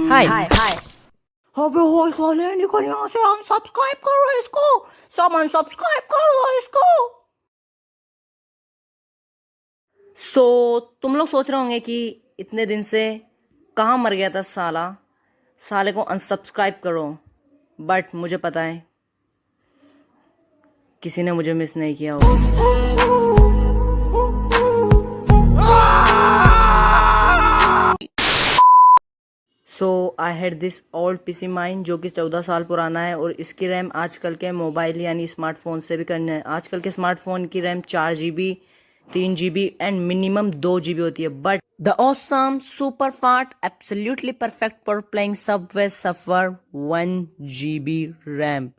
हाय। अबे हो साले, निकल यहाँ से, अनसब्सक्राइब करो इसको, सब अनसब्सक्राइब कर दो इसको। तुम लोग सोच रहे होंगे कि इतने दिन से कहाँ मर गया था साला, साले को अनसब्सक्राइब करो। बट मुझे पता है किसी ने मुझे मिस नहीं किया होगा। I had this old PC mine जो कि 14 साल पुराना है और इसकी रैम आजकल के मोबाइल यानी स्मार्टफोन से भी करना है। आजकल के स्मार्टफोन की RAM 4 GB, 3 GB and minimum 2 GB होती है। But the awesome super fast absolutely perfect for playing Subway suffer 1 GB RAM.